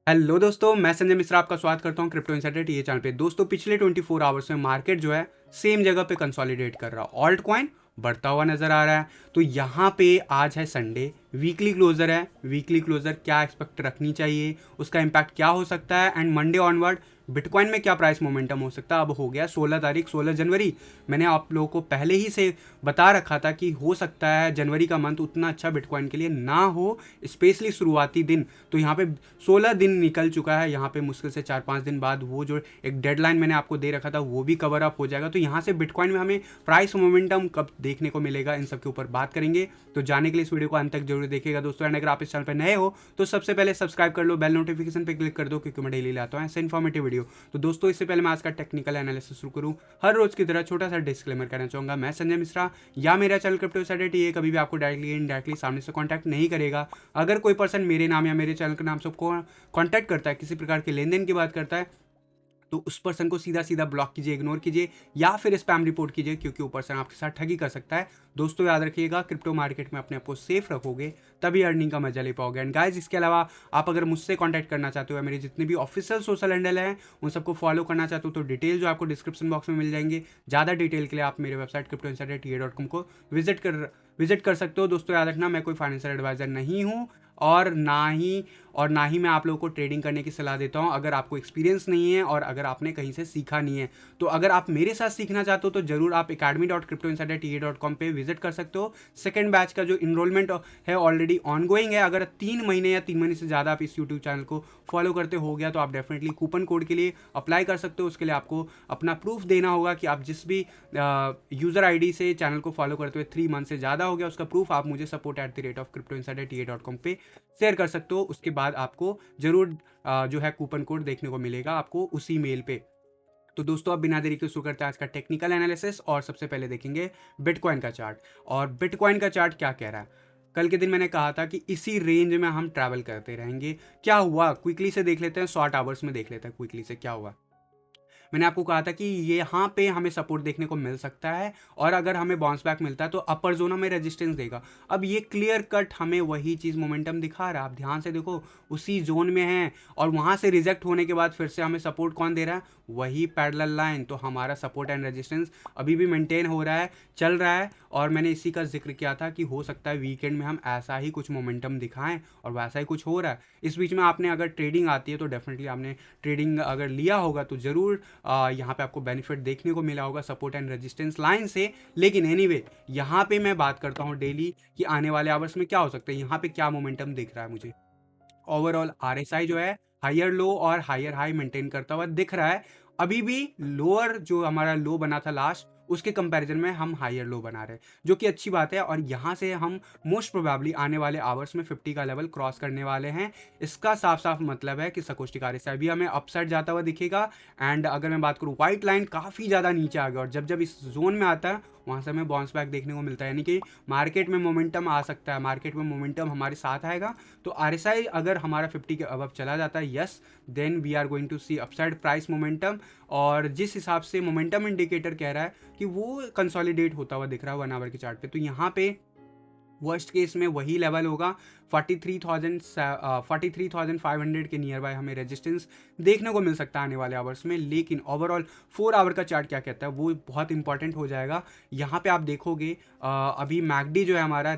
Hello दोस्तों, मैं संजय मिश्रा आपका स्वागत करता हूं क्रिप्टो इनसाइडर टीए चैनल पे। दोस्तों, पिछले 24 आवर्स में मार्केट जो है सेम जगह पे कंसोलिडेट कर रहा है। ऑल्ट कॉइन बढ़ता हुआ नजर आ रहा है। तो यहाँ पे आज है संडे, वीकली क्लोजर है। वीकली क्लोजर क्या एक्सपेक्ट रखनी चाहिए, उसका इम्पैक्ट क्या हो सकता है, एंड मंडे ऑनवर्ड बिटकॉइन में क्या प्राइस मोमेंटम हो सकता है। अब हो गया 16 तारीख, 16 जनवरी। मैंने आप लोगों को पहले ही से बता रखा था कि हो सकता है जनवरी का मंथ उतना अच्छा बिटकॉइन के लिए ना हो, स्पेशली शुरुआती दिन। तो यहाँ पे 16 दिन निकल चुका है। यहाँ पे मुश्किल से 4-5 दिन बाद वो जो एक डेडलाइन मैंने आपको दे रखा था वो भी कवर अप हो जाएगा। तो यहाँ से बिटकॉइन में हमें प्राइस मोमेंटम कब देखने को मिलेगा, इन सब के ऊपर बात करेंगे। तो जाने के लिए इस वीडियो को अंत तक जरूर देखिएगा दोस्तों। एंड अगर आप इस चैनल पर नए हो तो सबसे पहले सब्सक्राइब कर लो, बेल नोटिफिकेशन पे क्लिक कर दो, क्योंकि मैं डेली लाता हूँ ऐसे इन्फॉर्मेटिव वीडियो। तो दोस्तों, इससे पहले मैं आज का टेक्निकल एनालिसिस शुरू करूँ, हर रोज की तरह छोटा सा डिस्क्लेमर करना चाहूंगा। मैं संजय मिश्रा या मेरा चैनल क्रिप्टो इनसाइडर ये कभी भी आपको डायरेक्टली इनडायरेक्टली सामने से कॉन्टैक्ट नहीं करेगा। अगर कोई पर्सन मेरे नाम या मेरे चैनल के नाम से कॉन्टैक्ट करता है, किसी प्रकार के लेन देन की बात करता है, तो उस पर्सन को सीधा सीधा ब्लॉक कीजिए, इग्नोर कीजिए, या फिर स्पैम रिपोर्ट कीजिए, क्योंकि वो पर्सन आपके साथ ठगी कर सकता है। दोस्तों, याद रखिएगा, क्रिप्टो मार्केट में अपने आप को सेफ रखोगे तभी अर्निंग का मजा ले पाओगे। एंड गाइज, इसके अलावा आप अगर मुझसे कॉन्टैक्ट करना चाहते हो, मेरे जितने भी ऑफिशियल सोशल हैंडल हैं उन सबको फॉलो करना चाहते हो, तो डिटेल जो आपको डिस्क्रिप्शन बॉक्स में मिल जाएंगे। ज़्यादा डिटेल के लिए आप मेरे वेबसाइट cryptoinsiderta.com को विजिट कर सकते हो। दोस्तों, याद रखना, मैं कोई फाइनेंशियल एडवाइजर नहीं हूँ, और ना ही मैं आप लोगों को ट्रेडिंग करने की सलाह देता हूं अगर आपको एक्सपीरियंस नहीं है और अगर आपने कहीं से सीखा नहीं है। तो अगर आप मेरे साथ सीखना चाहते हो तो जरूर आप academy.cryptoinsiderta.com पे विजिट कर सकते हो। सेकंड बैच का जो इनरोलमेंट है ऑलरेडी ऑनगोइंग है। अगर 3 महीने या 3 महीने से ज़्यादा आप इस यूट्यूब चैनल को फॉलो करते हो गया तो आप डेफिनेटली कूपन कोड के लिए अप्लाई कर सकते हो। उसके लिए आपको अपना प्रूफ देना होगा कि आप जिस भी यूज़र आईडी से चैनल को फॉलो करते हुए 3 मंथ से ज़्यादा हो गया, उसका प्रूफ आप मुझे support@cryptoinsiderta.com पे शेयर कर सकते हो। उसके बाद आपको जरूर जो है कूपन कोड देखने को मिलेगा आपको उसी मेल पे। तो दोस्तों, अब बिना देरी के शुरू करते हैं आज का टेक्निकल एनालिसिस, और सबसे पहले देखेंगे बिटकॉइन का चार्ट। और बिटकॉइन का चार्ट क्या कह रहा है। कल के दिन मैंने कहा था कि इसी रेंज में हम ट्रैवल करते रहेंगे। क्या हुआ, क्विकली से देख लेते हैं, शॉर्ट आवर्स में देख लेते हैं क्विकली से क्या हुआ। मैंने आपको कहा था कि यहाँ पे हमें सपोर्ट देखने को मिल सकता है, और अगर हमें बाउंस बैक मिलता है तो अपर जोन हमें रेजिस्टेंस देगा। अब ये क्लियर कट हमें वही चीज़ मोमेंटम दिखा रहा है। आप ध्यान से देखो, उसी जोन में है, और वहाँ से रिजेक्ट होने के बाद फिर से हमें सपोर्ट कौन दे रहा है, वही पैरेलल लाइन। तो हमारा सपोर्ट एंड रेजिस्टेंस अभी भी मेंटेन हो रहा है, चल रहा है। और मैंने इसी का जिक्र किया था कि हो सकता है वीकेंड में हम ऐसा ही कुछ मोमेंटम दिखाएं, और वैसा ही कुछ हो रहा है। इस बीच में आपने अगर ट्रेडिंग आती है तो डेफिनेटली आपने ट्रेडिंग अगर लिया होगा तो ज़रूर यहाँ पे आपको बेनिफिट देखने को मिला होगा सपोर्ट एंड रेजिस्टेंस लाइन से। लेकिन एनीवे, यहाँ पे मैं बात करता हूँ डेली कि आने वाले आवर्स में क्या हो सकता है, यहाँ पे क्या मोमेंटम दिख रहा है मुझे। ओवरऑल आरएसआई जो है हायर लो और हायर हाई मेंटेन करता हुआ दिख रहा है। अभी भी लोअर जो हमारा लो बना था लास्ट, उसके कंपैरिजन में हम हायर लो बना रहे हैं, जो कि अच्छी बात है। और यहाँ से हम मोस्ट प्रोबेबली आने वाले आवर्स में 50 का लेवल क्रॉस करने वाले हैं। इसका साफ साफ मतलब है कि सकोस्टिक आरएसआई भी हमें अपसाइड जाता हुआ दिखेगा। एंड अगर मैं बात करूँ, व्हाइट लाइन काफ़ी ज़्यादा नीचे आ गया, और जब जब इस जोन में आता है वहाँ से हमें बाउंस बैक देखने को मिलता है। यानी कि मार्केट में मोमेंटम आ सकता है, मार्केट में मोमेंटम हमारे साथ आएगा। तो आरएसआई अगर हमारा 50 के अबव चला जाता है, yes, then we are going to see upside price momentum. और जिस हिसाब से मोमेंटम इंडिकेटर कह रहा है कि वो कंसोलिडेट होता हुआ दिख रहा है 1 आवर के चार्ट पे, तो यहाँ पे वर्स्ट केस में वही लेवल होगा 43,500 के नियर बाय हमें रेजिस्टेंस देखने को मिल सकता है आने वाले आवर्स में। लेकिन ओवरऑल 4 आवर का चार्ट क्या कहता है वो बहुत इंपॉर्टेंट हो जाएगा। यहाँ पे आप देखोगे अभी मैकडी जो है हमारा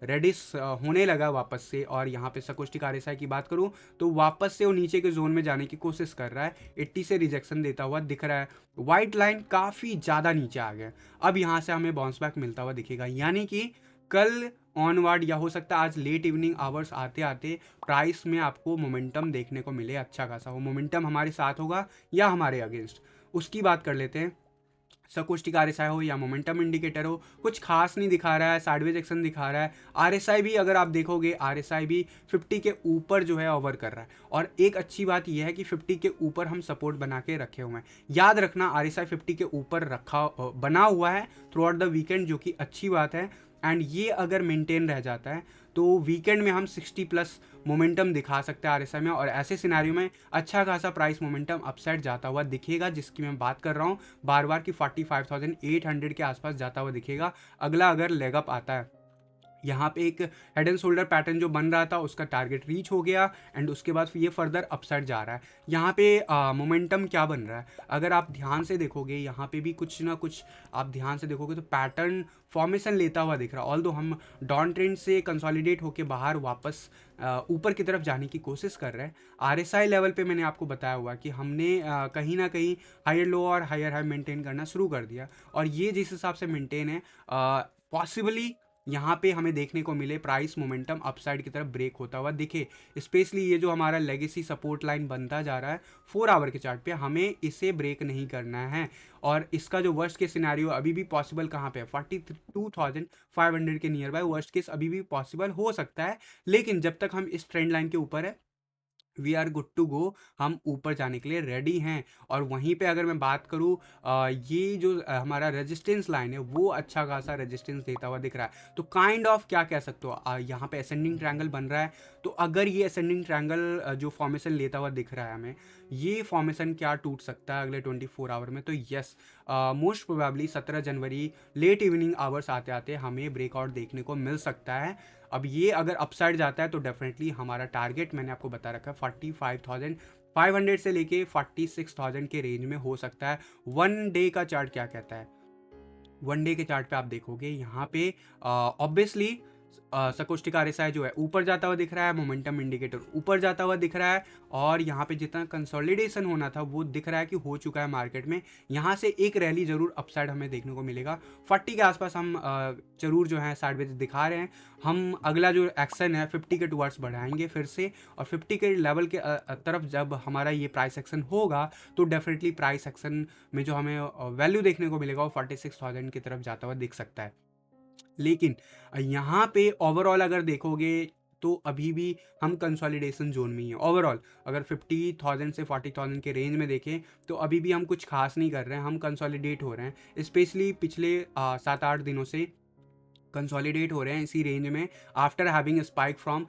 रेडिस होने लगा वापस से। और यहाँ पे सकोस्टिक आरएसआई की बात करूँ तो वापस से वो नीचे के जोन में जाने की कोशिश कर रहा है, 80 से रिजेक्शन देता हुआ दिख रहा है। वाइट लाइन काफ़ी ज़्यादा नीचे आ गया, अब यहाँ से हमें बाउंस बैक मिलता हुआ दिखेगा। यानी कि कल ऑनवर्ड या हो सकता है आज लेट इवनिंग आवर्स आते आते प्राइस में आपको मोमेंटम देखने को मिले अच्छा खासा। वो मोमेंटम हमारे साथ होगा या हमारे अगेंस्ट, उसकी बात कर लेते हैं। सकोस्टिक आरएसआई हो या मोमेंटम इंडिकेटर हो, कुछ खास नहीं दिखा रहा है, साइडवेज एक्शन दिखा रहा है। आरएसआई भी अगर आप देखोगे, आरएसआई भी 50 के ऊपर जो है ओवर कर रहा है। और एक अच्छी बात यह है कि 50 के ऊपर हम सपोर्ट बना के रखे हुए हैं। याद रखना, आरएसआई 50 के ऊपर बना हुआ है थ्रू आउट द वीकेंड, जो कि अच्छी बात है। एंड ये अगर मेंटेन रह जाता है तो वीकेंड में हम 60 प्लस मोमेंटम दिखा सकते हैं आरएसआई में, और ऐसे सिनेरियो में अच्छा खासा प्राइस मोमेंटम अपसाइड जाता हुआ दिखेगा, जिसकी मैं बात कर रहा हूँ बार बार कि 45,800 के आसपास जाता हुआ दिखेगा अगला अगर लेग अप आता है। यहाँ पे एक हेड एंड शोल्डर पैटर्न जो बन रहा था उसका टारगेट रीच हो गया एंड उसके बाद फिर ये फर्दर अपसाइड जा रहा है। यहाँ पे मोमेंटम क्या बन रहा है, अगर आप ध्यान से देखोगे यहाँ पे भी कुछ ना कुछ आप ध्यान से देखोगे तो पैटर्न फॉर्मेशन लेता हुआ दिख रहा है। ऑल्दो हम डाउन ट्रेंड से कंसोलिडेट होकर बाहर वापस ऊपर की तरफ जाने की कोशिश कर रहे हैं। आरएसआई लेवल पे मैंने आपको बताया हुआ कि हमने कहीं ना कहीं हायर लो और हायर हाई मेंटेन करना शुरू कर दिया, और ये जिस हिसाब से मेंटेन है पॉसिबली यहाँ पे हमें देखने को मिले प्राइस मोमेंटम अपसाइड की तरफ ब्रेक होता हुआ दिखे। स्पेशली ये जो हमारा लेगेसी सपोर्ट लाइन बनता जा रहा है 4 आवर के चार्ट पे, हमें इसे ब्रेक नहीं करना है। और इसका जो वर्स्ट केस सिनेरियो अभी भी पॉसिबल कहाँ पे है, 42,500 के नियर बाय वर्स्ट केस अभी भी पॉसिबल हो सकता है। लेकिन जब तक हम इस ट्रेंड लाइन के ऊपर है we are good to go, हम ऊपर जाने के लिए रेडी हैं। और वहीं पे अगर मैं बात करूँ ये जो हमारा रेजिस्टेंस लाइन है वो अच्छा खासा रेजिस्टेंस देता हुआ दिख रहा है। तो काइंड ऑफ क्या कह सकते हो, यहाँ पे असेंडिंग ट्रायंगल बन रहा है। तो अगर ये असेंडिंग ट्रायंगल जो फॉर्मेशन लेता हुआ दिख रहा है हमें, ये फॉर्मेशन क्या टूट सकता है अगले 24 आवर में, तो यस मोस्ट प्रोबेबली 17 जनवरी लेट इवनिंग आवर्स आते आते हमें ब्रेकआउट देखने को मिल सकता है। अब ये अगर अपसाइड जाता है तो डेफिनेटली हमारा टारगेट मैंने आपको बता रखा है 45,500 से लेके 46,000 के रेंज में हो सकता है। 1 डे का चार्ट क्या कहता है, 1 डे के चार्ट पे आप देखोगे यहाँ पे ऑब्वियसली सकोस्टिक आरएसआई जो है ऊपर जाता हुआ दिख रहा है, मोमेंटम इंडिकेटर ऊपर जाता हुआ दिख रहा है, और यहाँ पे जितना कंसोलिडेशन होना था वो दिख रहा है कि हो चुका है मार्केट में। यहाँ से एक रैली जरूर अपसाइड हमें देखने को मिलेगा। 40 के आसपास हम जरूर जो है साइडवेज दिखा रहे हैं। हम अगला जो एक्शन है 50 के टुवर्ड्स बढ़ाएंगे फिर से, और 50 के लेवल के तरफ जब हमारा ये प्राइस एक्शन होगा तो डेफिनेटली प्राइस एक्शन में जो हमें वैल्यू देखने को मिलेगा वो 46,000 की तरफ जाता हुआ दिख सकता है। लेकिन यहाँ पे ओवरऑल अगर देखोगे तो अभी भी हम कंसोलिडेशन जोन में ही हैं। ओवरऑल अगर 50,000 से 40,000 के रेंज में देखें तो अभी भी हम कुछ खास नहीं कर रहे हैं, हम कंसोलिडेट हो रहे हैं। स्पेशली पिछले 7-8 दिनों से कंसोलिडेट हो रहे हैं इसी रेंज में आफ्टर हैविंग स्पाइक फ्रॉम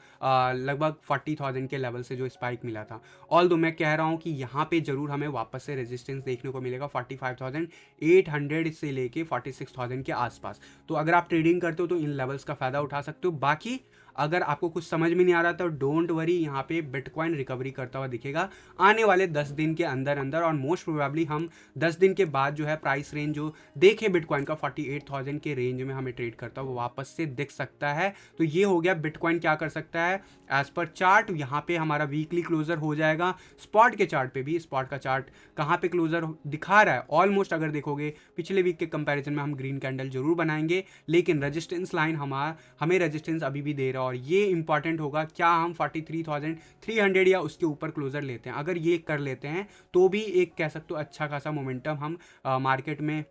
लगभग 40,000 के लेवल से जो स्पाइक मिला था। ऑल दो मैं कह रहा हूँ कि यहाँ पे ज़रूर हमें वापस से रेजिस्टेंस देखने को मिलेगा 45,800 से लेके 46,000 के आसपास। तो अगर आप ट्रेडिंग करते हो तो इन लेवल्स का फ़ायदा उठा सकते हो। बाकी अगर आपको कुछ समझ में नहीं आ रहा तो डोंट वरी, यहाँ पे बिटकॉइन रिकवरी करता हुआ दिखेगा आने वाले 10 दिन के अंदर अंदर, और मोस्ट प्रोबेबली हम 10 दिन के बाद जो है प्राइस रेंज जो देखे बिटकॉइन का 48,000 के रेंज में हमें ट्रेड करता हुआ वापस से दिख सकता है। तो ये हो गया बिटकॉइन क्या कर सकता है एज पर चार्ट। यहाँ पे हमारा वीकली क्लोजर हो जाएगा। स्पॉट के चार्ट पे भी, स्पॉट का चार्ट कहाँ पे क्लोजर दिखा रहा है, ऑलमोस्ट अगर देखोगे पिछले वीक के कंपैरिजन में हम ग्रीन कैंडल जरूर बनाएंगे, लेकिन रेजिस्टेंस लाइन हमें रेजिस्टेंस अभी भी दे रहा है। और ये इंपॉर्टेंट होगा, क्या हम 43,300 या उसके ऊपर क्लोजर लेते हैं। अगर ये कर लेते हैं तो भी एक कह सकते हो अच्छा खासा मोमेंटम हम मार्केट में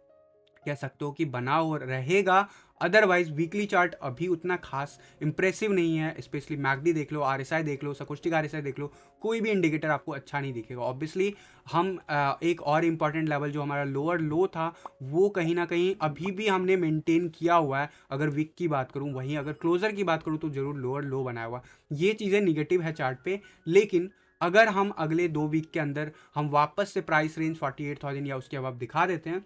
कह सकते हो कि बना हो रहेगा। अदरवाइज वीकली चार्ट अभी उतना खास इंप्रेसिव नहीं है। स्पेशली मैकडी देख लो, आरएसआई देख लो, सकोस्टिक आरएसआई देख लो, कोई भी इंडिकेटर आपको अच्छा नहीं दिखेगा। ऑब्वियसली हम एक और इम्पॉर्टेंट लेवल जो हमारा लोअर लो था वो कहीं ना कहीं अभी भी हमने मेंटेन किया हुआ है अगर वीक की बात करूँ। वहीं अगर क्लोजर की बात करूँ तो जरूर लोअर लो बनाया हुआ। ये चीज़ें निगेटिव है चार्ट पे, लेकिन अगर हम अगले 2 वीक के अंदर हम वापस से प्राइस रेंज 48,000 या उसके अब दिखा देते हैं,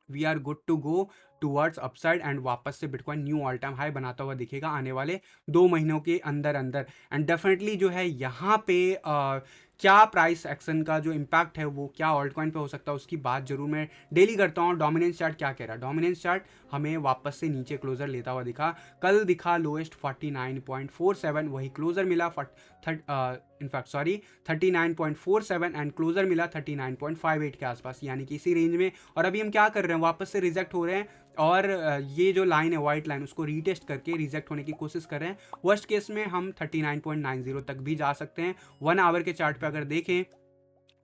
we are good to go towards upside and वापस से Bitcoin new all time high बनाता हुआ दिखेगा आने वाले 2 महीनों के अंदर अंदर। एंड डेफिनेटली जो है यहाँ पे क्या प्राइस एक्शन का जो इम्पैक्ट है वो क्या ऑल्ट कॉइन पे हो सकता है उसकी बात जरूर मैं डेली करता हूँ। डोमिनेंस चार्ट क्या कह रहा है, डोमिनेंस चार्ट हमें वापस से नीचे क्लोजर लेता हुआ दिखा। कल दिखा लोएस्ट 49.47, वही क्लोजर मिला इनफैक्ट सॉरी 39.47 एंड क्लोजर मिला 39.58 के आसपास, यानी कि इसी रेंज में। और अभी हम क्या कर रहे हैं, वापस से रिजेक्ट हो रहे हैं और ये जो लाइन है वाइट लाइन उसको रीटेस्ट करके रिजेक्ट होने की कोशिश कर रहे हैं। वर्स्ट केस में हम 39.90 तक भी जा सकते हैं। 1 आवर के चार्ट पे अगर देखें,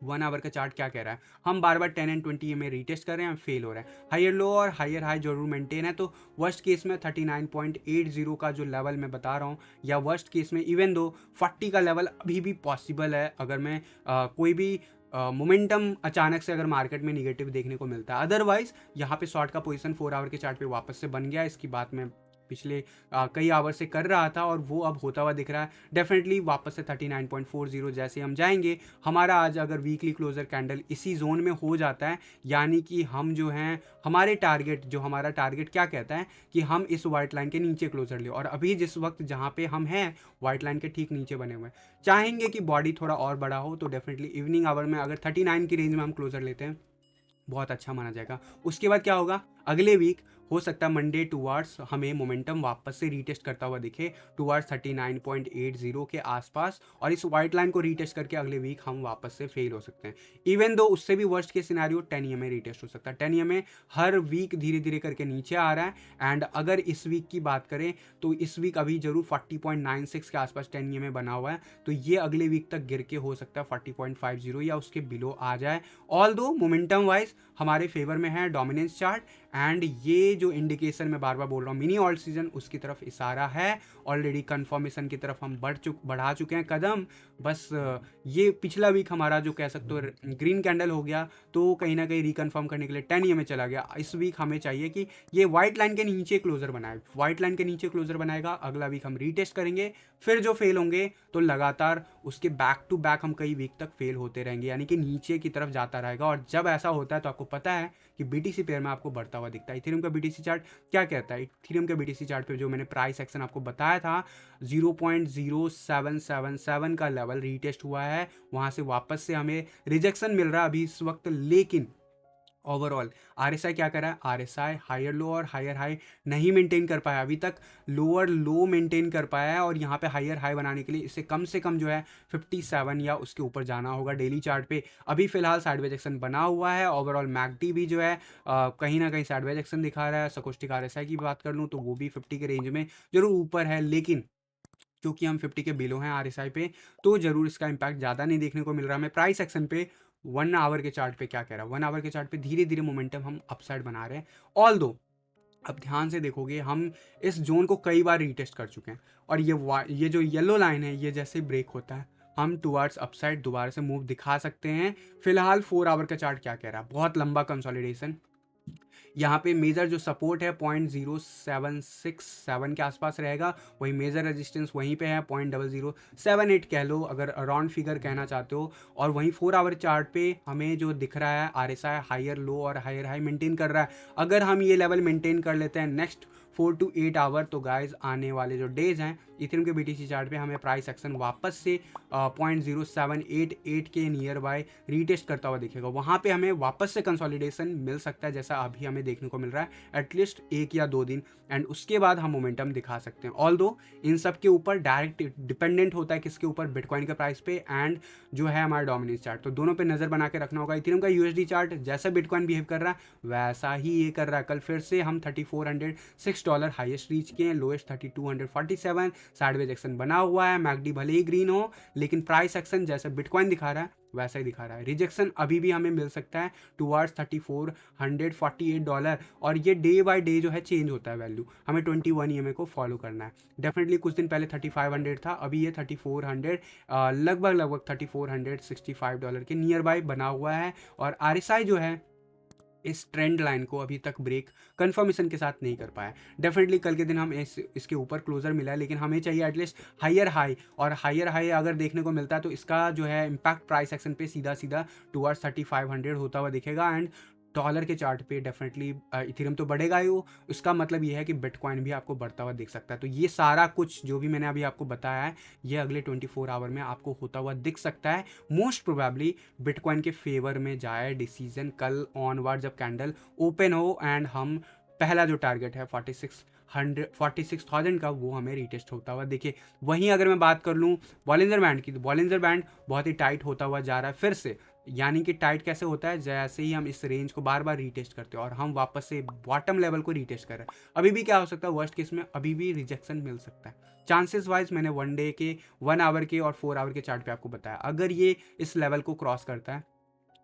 1 आवर का चार्ट क्या कह रहा है, हम बार बार 10 एंड 20 में रीटेस्ट कर रहे हैं, हम फेल हो रहे हैं। हायर लो और हायर हाई जरूर मेंटेन है, तो वर्स्ट केस में 39.80 का जो लेवल मैं बता रहा हूँ, या वर्स्ट केस में इवन दो 40 का लेवल अभी भी पॉसिबल है अगर मैं कोई भी मोमेंटम अचानक से अगर मार्केट में निगेटिव देखने को मिलता है। अदरवाइज यहाँ पे शॉर्ट का पोजीशन 4 आवर के चार्ट पे वापस से बन गया, इसकी बात मैं पिछले कई आवर से कर रहा था और वो अब होता हुआ दिख रहा है। डेफिनेटली वापस से 39.40 जैसे हम जाएंगे, हमारा आज अगर वीकली क्लोजर कैंडल इसी जोन में हो जाता है, यानी कि हम जो हैं हमारे टारगेट, जो हमारा टारगेट क्या कहता है कि हम इस वाइट लाइन के नीचे क्लोजर ले, और अभी जिस वक्त जहाँ पे हम हैं वाइट लाइन के ठीक नीचे बने हुए हैं, चाहेंगे कि बॉडी थोड़ा और बड़ा हो, तो डेफिनेटली इवनिंग आवर में अगर 39 की रेंज में हम क्लोजर लेते हैं बहुत अच्छा माना जाएगा। उसके बाद क्या होगा, अगले वीक हो सकता है मंडे टुवार्ड्स हमें मोमेंटम वापस से रीटेस्ट करता हुआ दिखे टुवार्ड्स 39.80 के आसपास, और इस वाइट लाइन को रीटेस्ट करके अगले वीक हम वापस से फेल हो सकते हैं। इवन दो उससे भी वर्स्ट के सिनेरियो 10 EMA रीटेस्ट हो सकता है। 10 EMA हर वीक धीरे धीरे करके नीचे आ रहा है, एंड अगर इस वीक की बात करें तो इस वीक अभी जरूर 40.96 के आसपास 10 EMA बना हुआ है, तो ये अगले वीक तक गिर के हो सकता है 40.50 या उसके बिलो आ जाए। ऑल दो मोमेंटम वाइज हमारे फेवर में है डोमिनेंस चार्ट, एंड ये जो इंडिकेशन मैं बार बार बोल रहा हूँ मिनी ऑल्ट सीजन उसकी तरफ इशारा है। ऑलरेडी कंफर्मेशन की तरफ हम बढ़ा चुके हैं कदम। बस ये पिछला वीक हमारा जो कह सकते हो ग्रीन कैंडल हो गया, तो कहीं ना कहीं रिकन्फर्म करने के लिए 10 EMA चला गया। इस वीक हमें चाहिए कि ये व्हाइट लाइन के नीचे क्लोजर बनाए, व्हाइट लाइन के नीचे क्लोजर बनाएगा, अगला वीक हम रीटेस्ट करेंगे, फिर जो फेल होंगे तो लगातार उसके बैक टू बैक हम कई वीक तक फेल होते रहेंगे, यानी कि नीचे की तरफ जाता रहेगा। और जब ऐसा होता है तो आपको पता है कि बीटीसी पेयर में आपको बढ़ता हुआ दिखता है। इथेरियम का बीटीसी चार्ट क्या कहता है, इथेरियम के बीटीसी चार्ट पे जो मैंने प्राइस एक्शन आपको बताया था 0.0777 का लेवल रीटेस्ट हुआ है, वहां से वापस से हमें रिजेक्शन मिल रहा है अभी इस वक्त। लेकिन ओवरऑल आरएसआई क्या कर रहा है, आरएसआई हायर लो और हायर हाई नहीं मेंटेन कर पाया अभी तक, लोअर लो मेंटेन कर पाया है, और यहाँ पे हायर हाई बनाने के लिए इसे कम से कम जो है 57 या उसके ऊपर जाना होगा डेली चार्ट पे। अभी फिलहाल साइडवेज एक्शन बना हुआ है। ओवरऑल मैकडी भी जो है कहीं ना कहीं साइडवेज एक्शन दिखा रहा है। सकोस्टिक आरएसआई की बात कर लूँ तो वो भी 50 के रेंज में जरूर ऊपर है, लेकिन क्योंकि हम 50 के बिलो हैं आरएसआई पे, तो जरूर इसका इम्पैक्ट ज़्यादा नहीं देखने को मिल रहा है। हमें प्राइस एक्शन पे 1 आवर के चार्ट पे क्या कह रहा है, 1 आवर के चार्ट पे धीरे धीरे मोमेंटम हम अपसाइड बना रहे हैं। ऑल दो अब ध्यान से देखोगे हम इस जोन को कई बार रीटेस्ट कर चुके हैं, और ये जो येलो लाइन है ये जैसे ब्रेक होता है हम टुवर्ड्स अपसाइड दोबारा से मूव दिखा सकते हैं। फिलहाल 4 आवर का चार्ट क्या कह रहा है, बहुत लंबा कंसोलिडेशन। यहाँ पे मेजर जो सपोर्ट है 0.0767 के आसपास रहेगा, वही मेजर रेजिस्टेंस वहीं पे है 0.0078 कह लो अगर राउंड फिगर कहना चाहते हो। और वहीं 4 आवर चार्ट पे हमें जो दिख रहा है आरएसआई हायर लो और हायर हाई मेंटेन कर रहा है। अगर हम ये लेवल मेंटेन कर लेते हैं नेक्स्ट 4 to 8 आवर, तो गाइज आने वाले जो डेज हैं इथेरियम के बीटीसी चार्ट पे हमें प्राइस एक्शन वापस से 0.0788 के नियर बाय रीटेस्ट करता हुआ दिखेगा। वहाँ पे हमें वापस से कंसोलिडेशन मिल सकता है जैसा अभी हमें देखने को मिल रहा है, एटलीस्ट 1 या 2 दिन, एंड उसके बाद हम मोमेंटम दिखा सकते हैं। ऑल दो इन सब के ऊपर डायरेक्ट डिपेंडेंट होता है किसके ऊपर, बिटकॉइन के प्राइस पे एंड जो है हमारा डोमिनेंस चार्ट, तो दोनों पे नजर बना के रखना होगा। इथेरियम का यूएसडी चार्ट जैसा बिटकॉइन बिहेव कर रहा है वैसा ही ये कर रहा है। कल फिर से हम $3406 हाईएस्ट रीच किए हैं, लोएस्ट 3247, साइडवेज एक्शन बना हुआ है। मैकडी भले ही ग्रीन हो लेकिन प्राइस एक्शन जैसा बिटकॉइन दिखा रहा है वैसा ही दिखा रहा है। रिजेक्शन अभी भी हमें मिल सकता है टुवर्ड्स $3448, और ये डे बाय डे जो है चेंज होता है वैल्यू। हमें 21 EMA को फॉलो करना है। डेफिनेटली कुछ दिन पहले 3500 था, अभी ये 3400 लगभग $3465 के नियर बाय बना हुआ है। और आरएसआई जो है इस ट्रेंड लाइन को अभी तक ब्रेक कंफर्मेशन के साथ नहीं कर पाया। डेफिनेटली कल के दिन हम इसके ऊपर क्लोजर मिला है, लेकिन हमें चाहिए एटलीस्ट हायर हाई, और हायर हाई अगर देखने को मिलता है तो इसका जो है इम्पैक्ट प्राइस एक्शन पे सीधा सीधा टुवर्ड्स 3500 होता हुआ दिखेगा। एंड डॉलर के चार्ट पे डेफिनेटली इथेरियम तो बढ़ेगा ही, वो इसका मतलब ये है कि बिटकॉइन भी आपको बढ़ता हुआ दिख सकता है। तो ये सारा कुछ जो भी मैंने अभी आपको बताया है ये अगले 24 आवर में आपको होता हुआ दिख सकता है। मोस्ट प्रोबेबली बिटकॉइन के फेवर में जाए डिसीजन कल ऑनवर्ड जब कैंडल ओपन हो, एंड हम पहला जो टारगेट है 46,000 का वो हमें रिटेस्ट होता हुआ देखिए। वहीं अगर मैं बात कर लूँ बॉलिंजर बैंड की, तो बॉलिंजर बैंड बहुत ही टाइट होता हुआ जा रहा है फिर से। यानी कि टाइट कैसे होता है, जैसे ही हम इस रेंज को बार बार रीटेस्ट करते हैं और हम वापस से बॉटम लेवल को रीटेस्ट कर रहे हैं, अभी भी क्या हो सकता है वर्स्ट केस में अभी भी रिजेक्शन मिल सकता है। चांसेस वाइज मैंने 1 डे के 1 आवर के और 4 आवर के चार्ट पे आपको बताया, अगर ये इस लेवल को क्रॉस करता है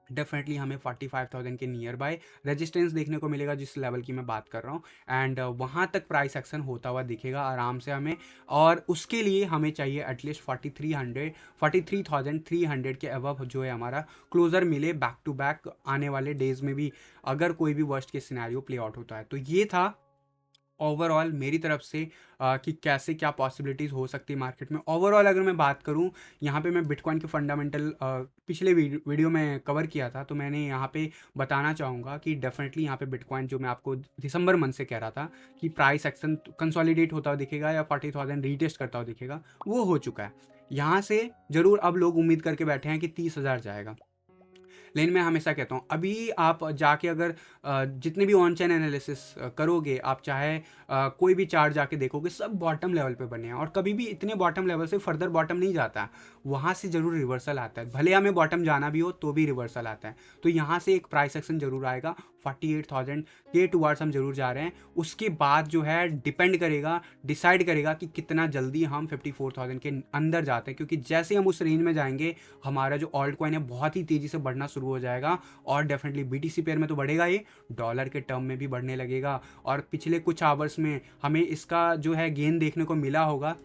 डेफिनेटली हमें 45,000 के नियर बाय रेजिस्टेंस देखने को मिलेगा जिस लेवल की मैं बात कर रहा हूँ, एंड वहाँ तक प्राइस एक्शन होता हुआ दिखेगा आराम से हमें। और उसके लिए हमें चाहिए एटलीस्ट 43,300 के अबव जो है हमारा क्लोजर मिले बैक टू बैक आने वाले डेज में भी, अगर कोई भी वर्स्ट के सिनेरियो प्ले आउट होता है। तो ये था ओवरऑल मेरी तरफ से कि कैसे क्या पॉसिबिलिटीज़ हो सकती है मार्केट में। ओवरऑल अगर मैं बात करूँ, यहाँ पे मैं बिटकॉइन के फंडामेंटल पिछले वीडियो में कवर किया था, तो मैंने यहाँ पे बताना चाहूँगा कि डेफिनेटली यहाँ पे बिटकॉइन, जो मैं आपको दिसंबर मंथ से कह रहा था कि प्राइस एक्शन कंसोलिडेट होता हुआ दिखेगा या 40,000 रीटेस्ट करता हुआ दिखेगा, वो हो चुका है। यहाँ से ज़रूर अब लोग उम्मीद करके बैठे हैं कि 30,000 जाएगा। लेकिन मैं हमेशा कहता हूँ, अभी आप जाके अगर जितने भी ऑन चेन एनालिसिस करोगे, आप चाहे कोई भी चार्ट जाके देखोगे, सब बॉटम लेवल पे बने हैं और कभी भी इतने बॉटम लेवल से फर्दर बॉटम नहीं जाता। वहाँ से ज़रूर रिवर्सल आता है, भले हमें बॉटम जाना भी हो तो भी रिवर्सल आता है। तो यहाँ से एक प्राइस एक्शन जरूर आएगा, 48,000 के टुवार्ड्स हम जरूर जा रहे हैं। उसके बाद जो है डिपेंड करेगा, डिसाइड करेगा कि कितना जल्दी हम 54,000 के अंदर जाते हैं, क्योंकि जैसे हम उस रेंज में जाएंगे, हमारा जो ऑल्ट कॉइन है बहुत ही तेज़ी से बढ़ना शुरू हो जाएगा। और डेफिनेटली बीटीसी पेयर में तो बढ़ेगा ही, डॉलर के टर्म में भी बढ़ने लगेगा। और पिछले कुछ आवर्स में हमें इसका जो है गेन देखने को मिला होगा,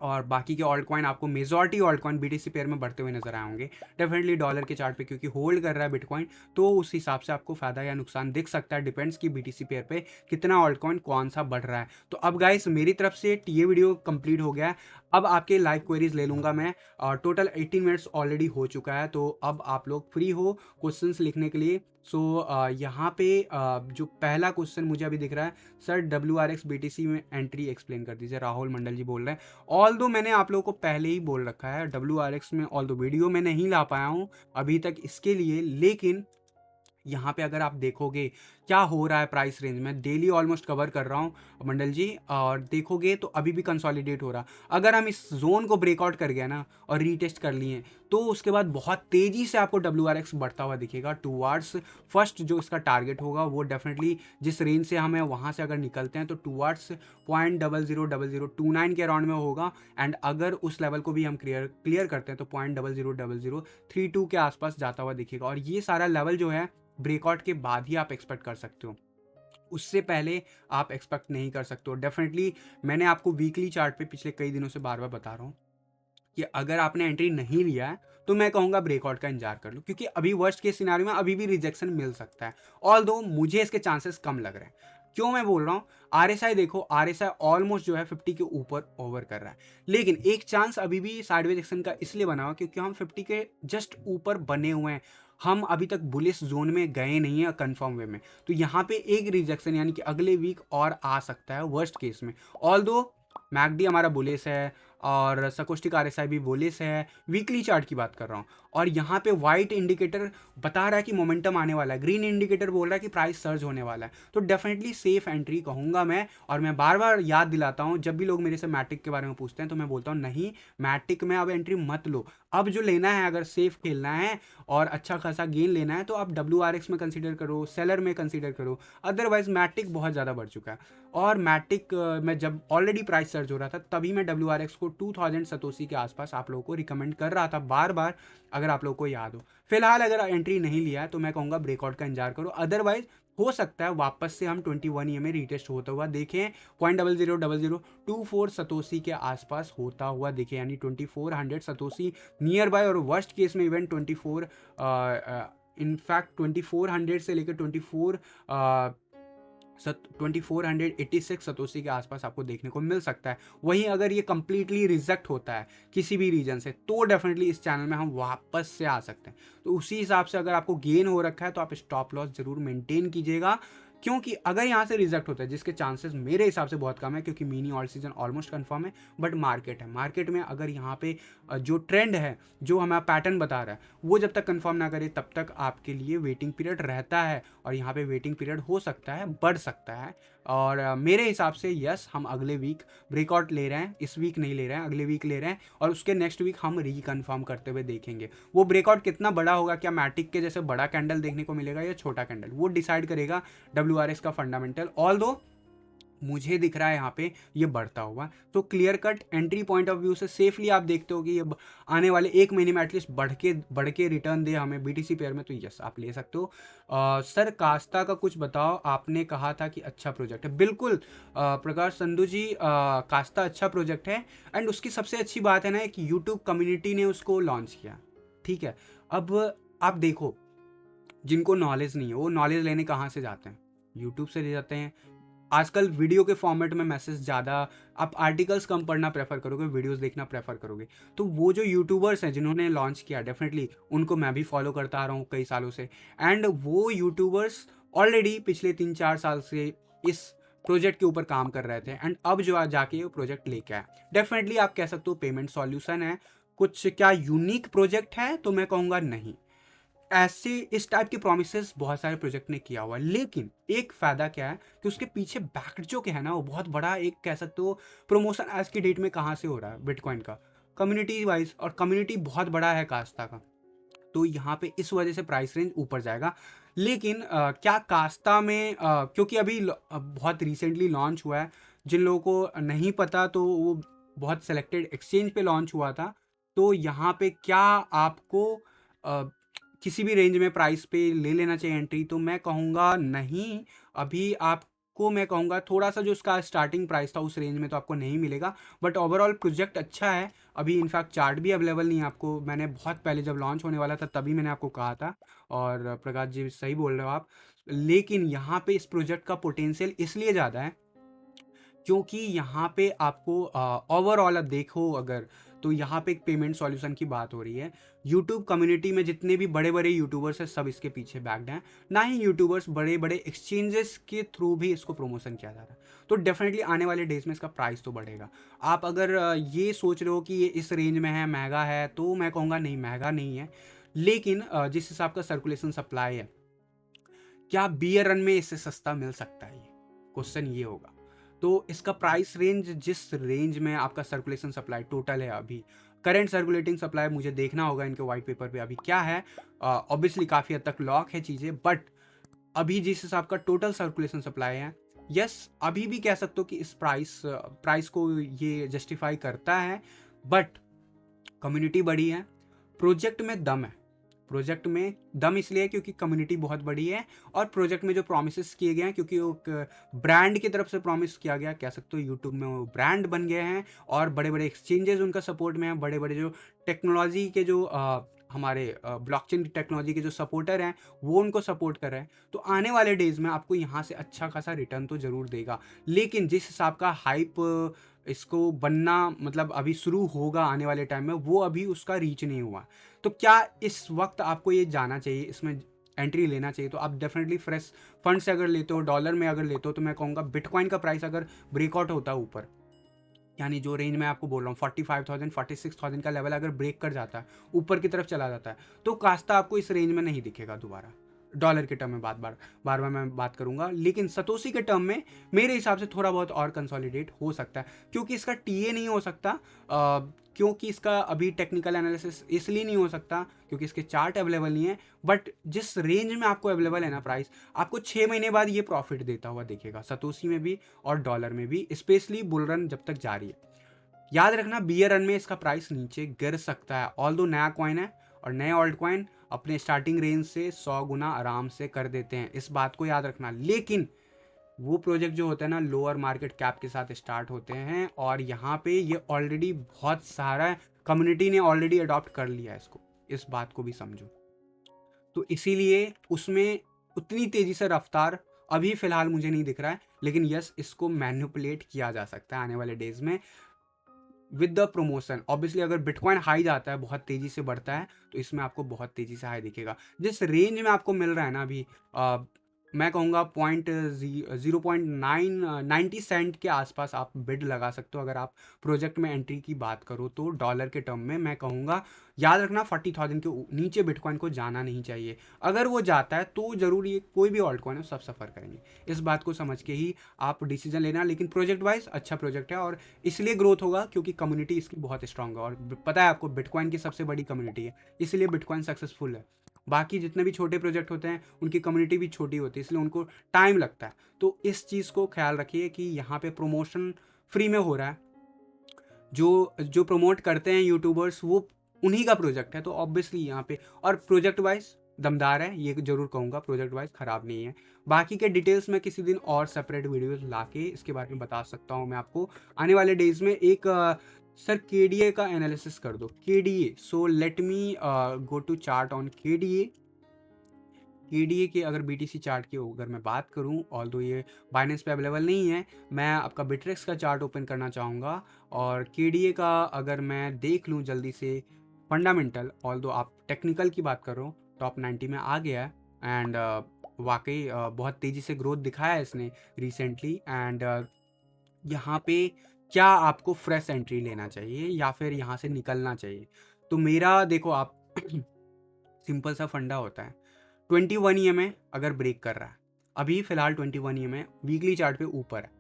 और बाकी के ऑल्ट कॉइन, आपको majority alt coin BTC pair में बढ़ते हुए नजर आए होंगे डेफिनेटली डॉलर के चार्ट पे, क्योंकि होल्ड कर रहा है बिटकॉइन। तो उस हिसाब से आपको फायदा या नुकसान दिख सकता है, डिपेंड्स कि बीटीसी पेयर पे कितना ऑल्ट कॉइन कौन सा बढ़ रहा है। तो अब गाइस मेरी तरफ से ये वीडियो कंप्लीट हो गया है। अब आपके लाइव क्वेरीज ले लूंगा मैं, और टोटल 18 मिनट्स ऑलरेडी हो चुका है, तो अब आप लोग फ्री हो क्वेश्चंस लिखने के लिए। सो यहाँ पे जो पहला क्वेश्चन मुझे अभी दिख रहा है, सर WRX BTC में एंट्री एक्सप्लेन कर दीजिए, राहुल मंडल जी बोल रहे हैं। ऑल दो मैंने आप लोगों को पहले ही बोल रखा है, WRX में ऑल दो वीडियो में नहीं ला पाया हूँ अभी तक इसके लिए, लेकिन यहाँ पे अगर आप देखोगे क्या हो रहा है प्राइस रेंज में, डेली ऑलमोस्ट कवर कर रहा हूँ मंडल जी, और देखोगे तो अभी भी कंसोलिडेट हो रहा। अगर हम इस जोन को ब्रेकआउट कर गया ना और रीटेस्ट कर लिए, तो उसके बाद बहुत तेजी से आपको WRX बढ़ता हुआ दिखेगा टूवार्ड्स फर्स्ट जो इसका टारगेट होगा, वो डेफिनेटली जिस रेंज से हमें वहाँ से अगर निकलते हैं तो टूवार्ड्स 0.000029 के अराउंड में होगा। एंड अगर उस लेवल को भी हम क्लियर करते हैं तो 0.000032 के आसपास जाता हुआ दिखेगा। और ये सारा लेवल जो है ब्रेकआउट के बाद ही आप एक्सपेक्ट कर सकते हो, उससे पहले आप एक्सपेक्ट नहीं कर सकते हो। डेफिनेटली मैंने आपको वीकली चार्ट पे पिछले कई दिनों से बार बार बता रहा हूँ कि अगर आपने एंट्री नहीं लिया है तो मैं कहूँगा ब्रेकआउट का इंतजार कर लो, क्योंकि अभी वर्स्ट केस सिनारियो में अभी भी रिजेक्शन मिल सकता है, ऑल दो मुझे इसके चांसेस कम लग रहे हैं। क्यों मैं बोल रहा हूँ, RSI देखो, RSI ऑलमोस्ट जो है 50 के ऊपर ओवर कर रहा है, लेकिन एक चांस अभी भी साइडवेज एक्शन का इसलिए बना हुआ क्योंकि हम 50 के जस्ट ऊपर बने हुए हैं, हम अभी तक बुलिश जोन में गए नहीं है कंफर्म वे में। तो यहाँ पे एक रिजेक्शन यानी कि अगले वीक और आ सकता है वर्स्ट केस में। ऑल दो मैकडी हमारा बुलिश है और सकोस्टिक RSI भी बुलिश है, वीकली चार्ट की बात कर रहा हूँ। और यहाँ पे वाइट इंडिकेटर बता रहा है कि मोमेंटम आने वाला है, ग्रीन इंडिकेटर बोल रहा है कि प्राइस सर्ज होने वाला है। तो डेफिनेटली सेफ एंट्री कहूँगा मैं। और मैं बार बार याद दिलाता हूँ, जब भी लोग मेरे से मैटिक के बारे में पूछते हैं तो मैं बोलता हूँ नहीं, मैटिक में अब एंट्री मत लो। अब जो लेना है, अगर सेफ खेलना है और अच्छा खासा गेन लेना है, तो आप WRX में कंसीडर करो, सेलर में कंसीडर करो। अदरवाइज मैटिक बहुत ज़्यादा बढ़ चुका है, और मैटिक में जब ऑलरेडी प्राइस सर्च हो रहा था तभी मैं WRX को 2000 सतोसी के आसपास आप लोगों को रिकमेंड कर रहा था बार बार, अगर आप लोगों को याद हो। फिलहाल अगर एंट्री नहीं लिया है तो मैं कहूँगा ब्रेकआउट का इंतजार करो, अदरवाइज हो सकता है वापस से हम 21 EMA रीटेस्ट होता हुआ देखें, 0.000024 सतोसी के आसपास होता हुआ देखें, यानी 2400 सतोसी नियर बाय, और वर्स्ट केस में इवन 24 इनफैक्ट 2400 से लेकर 2486 सतोसी के आसपास आपको देखने को मिल सकता है। वहीं अगर ये कंप्लीटली रिजेक्ट होता है किसी भी रीजन से, तो डेफिनेटली इस चैनल में हम वापस से आ सकते हैं। तो उसी हिसाब से अगर आपको गेन हो रखा है तो आप स्टॉप लॉस जरूर मेंटेन कीजिएगा, क्योंकि अगर यहाँ से रिजेक्ट होता है, जिसके चांसेस मेरे हिसाब से बहुत कम है क्योंकि mini all season almost confirm है, बट मार्केट है, मार्केट में अगर यहाँ पे जो ट्रेंड है, जो हमारा पैटर्न बता रहा है, वो जब तक कंफर्म ना करे तब तक आपके लिए वेटिंग पीरियड रहता है। और यहाँ पे वेटिंग पीरियड हो सकता है, बढ़ सकता है। और मेरे हिसाब से यस, हम अगले वीक ब्रेकआउट ले रहे हैं, इस वीक नहीं ले रहे हैं, अगले वीक ले रहे हैं, और उसके नेक्स्ट वीक हम रिकन्फर्म करते हुए देखेंगे। वो ब्रेकआउट कितना बड़ा होगा, क्या मैटिक के जैसे बड़ा कैंडल देखने को मिलेगा या छोटा कैंडल, वो डिसाइड करेगा WRX का फंडामेंटल। ऑल दो मुझे दिख रहा है यहाँ पे ये बढ़ता हुआ, तो clear cut entry point of view से सेफली आप देखते हो कि ये आने वाले एक महीने में एटलीस्ट बढ़ के रिटर्न दे हमें BTC पेयर में, तो यस आप ले सकते हो। सर कास्ता का कुछ बताओ, आपने कहा था कि अच्छा प्रोजेक्ट है। बिल्कुल प्रकाश संधू जी, कास्ता अच्छा प्रोजेक्ट है, एंड उसकी सबसे अच्छी बात है ना कि यूट्यूब कम्युनिटी ने उसको लॉन्च किया, ठीक है। अब आप देखो, जिनको नॉलेज नहीं है वो नॉलेज लेने कहाँ से जाते हैं, यूट्यूब से ले जाते हैं। आजकल वीडियो के फॉर्मेट में मैसेज ज़्यादा, आप आर्टिकल्स कम पढ़ना प्रेफर करोगे, वीडियोस देखना प्रेफर करोगे। तो वो जो यूट्यूबर्स हैं जिन्होंने लॉन्च किया, डेफिनेटली उनको मैं भी फॉलो करता आ रहा हूँ कई सालों से। एंड वो यूट्यूबर्स ऑलरेडी पिछले 3-4 साल से इस प्रोजेक्ट के ऊपर काम कर रहे थे, एंड अब जो आज जाके वो प्रोजेक्ट लेके आए। डेफिनेटली आप कह सकते हो पेमेंट सॉल्यूशन है, कुछ क्या यूनिक प्रोजेक्ट है, तो मैं कहूँगा नहीं। ऐसे इस टाइप के प्रोमिसेस बहुत सारे प्रोजेक्ट ने किया हुआ है, लेकिन एक फ़ायदा क्या है कि उसके पीछे बैक जो क्या है ना, वो बहुत बड़ा, एक कह सकते हो प्रमोशन आज की डेट में कहाँ से हो रहा है बिटकॉइन का, कम्युनिटी वाइज, और कम्युनिटी बहुत बड़ा है कास्ता का। तो यहाँ पे इस वजह से प्राइस रेंज ऊपर जाएगा। लेकिन क्या कास्ता में क्योंकि अभी बहुत रिसेंटली लॉन्च हुआ है, जिन लोगों को नहीं पता तो वो बहुत सेलेक्टेड एक्सचेंज पे लॉन्च हुआ था। तो यहाँ पे क्या आपको अ, किसी भी रेंज में प्राइस पे ले लेना चाहिए एंट्री, तो मैं कहूँगा नहीं। अभी आपको मैं कहूँगा थोड़ा सा जो उसका स्टार्टिंग प्राइस था उस रेंज में तो आपको नहीं मिलेगा, बट ओवरऑल प्रोजेक्ट अच्छा है। अभी इनफैक्ट चार्ट भी अवेलेबल नहीं है आपको, मैंने बहुत पहले जब लॉन्च होने वाला था तभी मैंने आपको कहा था, और प्रकाश जी सही बोल रहे हो आप। लेकिन यहाँ पे इस प्रोजेक्ट का पोटेंशियल इसलिए ज़्यादा है क्योंकि यहाँ पे आपको ओवरऑल अब देखो अगर, तो यहाँ पे एक पेमेंट सॉल्यूशन की बात हो रही है। यूट्यूब कम्युनिटी में जितने भी बड़े बड़े यूट्यूबर्स हैं सब इसके पीछे बैक्ड हैं, ना ही यूट्यूबर्स, बड़े बड़े एक्सचेंजेस के थ्रू भी इसको प्रमोशन किया जा रहा है। तो डेफिनेटली आने वाले डेज में इसका प्राइस तो बढ़ेगा। आप अगर ये सोच रहे हो कि ये इस रेंज में है, महंगा है, तो मैं कहूँगा नहीं, महंगा नहीं है। लेकिन जिस हिसाब का सर्कुलेशन सप्लाई है, क्या बियर रन में इससे सस्ता मिल सकता है, ये क्वेश्चन ये होगा। तो इसका प्राइस रेंज, जिस रेंज में आपका सर्कुलेशन सप्लाई टोटल है, अभी करंट सर्कुलेटिंग सप्लाई मुझे देखना होगा इनके वाइट पेपर पे अभी क्या है। ऑब्वियसली काफ़ी हद तक लॉक है चीज़ें, बट अभी जिस हिसाब का टोटल सर्कुलेशन सप्लाई है, यस अभी भी कह सकते हो कि इस प्राइस को ये जस्टिफाई करता है। बट कम्युनिटी बड़ी है, प्रोजेक्ट में दम है। प्रोजेक्ट में दम इसलिए है क्योंकि कम्युनिटी बहुत बड़ी है, और प्रोजेक्ट में जो प्रॉमिसेस किए गए हैं, क्योंकि वो ब्रांड की तरफ से प्रॉमिस किया गया, कह सकते हो यूट्यूब में वो ब्रांड बन गए हैं, और बड़े बड़े एक्सचेंजेस उनका सपोर्ट में हैं, बड़े बड़े जो टेक्नोलॉजी के जो हमारे ब्लॉकचेन टेक्नोलॉजी के जो सपोर्टर हैं वो उनको सपोर्ट कर रहे हैं। तो आने वाले डेज में आपको यहाँ से अच्छा खासा रिटर्न तो ज़रूर देगा। लेकिन जिस हिसाब का हाइप इसको बनना, मतलब अभी शुरू होगा आने वाले टाइम में, वो अभी उसका रीच नहीं हुआ। तो क्या इस वक्त आपको ये जाना चाहिए, इसमें एंट्री लेना चाहिए? तो आप डेफिनेटली फ्रेश फंड से अगर लेते हो, डॉलर में अगर लेते हो, तो मैं कहूँगा बिटकॉइन का प्राइस अगर ब्रेकआउट होता है ऊपर, यानी जो रेंज मैं आपको बोल रहा हूँ 45,000 46,000 का लेवल अगर ब्रेक कर जाता है, ऊपर की तरफ चला जाता है, तो कास्ता आपको इस रेंज में नहीं दिखेगा दोबारा। डॉलर के टर्म में बार बार मैं बात करूंगा, लेकिन सतोशी के टर्म में मेरे हिसाब से थोड़ा बहुत और कंसोलिडेट हो सकता है, क्योंकि इसका टीए नहीं हो सकता। क्योंकि इसका अभी टेक्निकल एनालिसिस इसलिए नहीं हो सकता क्योंकि इसके चार्ट अवेलेबल नहीं है। बट जिस रेंज में आपको अवेलेबल है ना प्राइस, आपको 6 महीने बाद ये प्रॉफिट देता हुआ दिखेगा, सतोशी में भी और डॉलर में भी, स्पेशली बुल रन जब तक जारी है। याद रखना बियर रन में इसका प्राइस नीचे गिर सकता है, ऑल दो नया कॉइन है, और नए ऑल्ट कॉइन अपने स्टार्टिंग रेंज से 100 गुना आराम से कर देते हैं, इस बात को याद रखना। लेकिन वो प्रोजेक्ट जो होते हैं ना, लोअर मार्केट कैप के साथ स्टार्ट होते हैं, और यहाँ पे ये ऑलरेडी बहुत सारा कम्युनिटी ने ऑलरेडी अडॉप्ट कर लिया है इसको, इस बात को भी समझो। तो इसीलिए उसमें उतनी तेजी से रफ्तार अभी फिलहाल मुझे नहीं दिख रहा है, लेकिन यस इसको मैनिपुलेट किया जा सकता है आने वाले डेज में विद द प्रमोशन। ऑब्वियसली अगर बिटकॉइन हाई जाता है, बहुत तेजी से बढ़ता है, तो इसमें आपको बहुत तेजी से हाई दिखेगा। जिस रेंज में आपको मिल रहा है ना अभी, मैं कहूँगा 0.90 के आसपास आप बिड लगा सकते हो अगर आप प्रोजेक्ट में एंट्री की बात करो तो। डॉलर के टर्म में मैं कहूँगा याद रखना 40,000 के नीचे बिटकॉइन को जाना नहीं चाहिए। अगर वो जाता है तो ज़रूर ये कोई भी ऑल्ट कॉइन है सब सफ़र करेंगे, इस बात को समझ के ही आप डिसीजन लेना। लेकिन प्रोजेक्ट वाइज अच्छा प्रोजेक्ट है, और इसलिए ग्रोथ होगा क्योंकि कम्युनिटी इसकी बहुत स्ट्रांग है, और पता है आपको बिटकॉइन की सबसे बड़ी कम्युनिटी है, इसलिए बिटकॉइन सक्सेसफुल है। बाकी जितने भी छोटे प्रोजेक्ट होते हैं उनकी कम्युनिटी भी छोटी होती है, इसलिए उनको टाइम लगता है। तो इस चीज़ को ख्याल रखिए कि यहाँ पे प्रमोशन फ्री में हो रहा है, जो जो प्रमोट करते हैं यूट्यूबर्स वो उन्हीं का प्रोजेक्ट है, तो ऑब्वियसली यहाँ पे, और प्रोजेक्ट वाइज दमदार है, ये जरूर कहूँगा, प्रोजेक्ट वाइज ख़राब नहीं है। बाकी के डिटेल्स में किसी दिन और सेपरेट वीडियोस लाके इसके बारे में बता सकता हूँ मैं आपको आने वाले डेज में। एक सर केडीए का एनालिसिस कर दो, KDA, so let me go to chart on KDA. KDA के अगर बीटीसी चार्ट की अगर मैं बात करूं, ऑल्दो ये बाइनेंस पे अवेलेबल नहीं है, मैं आपका बिटरेक्स का चार्ट ओपन करना चाहूँगा। और केडीए का अगर मैं देख लूं जल्दी से फंडामेंटल, ऑल्दो आप टेक्निकल की बात कर रहे हो, टॉप 90 में आ गया है। एंड वाकई बहुत तेज़ी से ग्रोथ दिखाया है इसने रिसेंटली। एंड यहाँ पे क्या आपको फ्रेश एंट्री लेना चाहिए या फिर यहाँ से निकलना चाहिए? तो मेरा देखो आप सिंपल सा फंडा होता है, 21 ईएमए अगर ब्रेक कर रहा है, अभी फिलहाल 21 ईएमए वीकली चार्ट पे ऊपर है,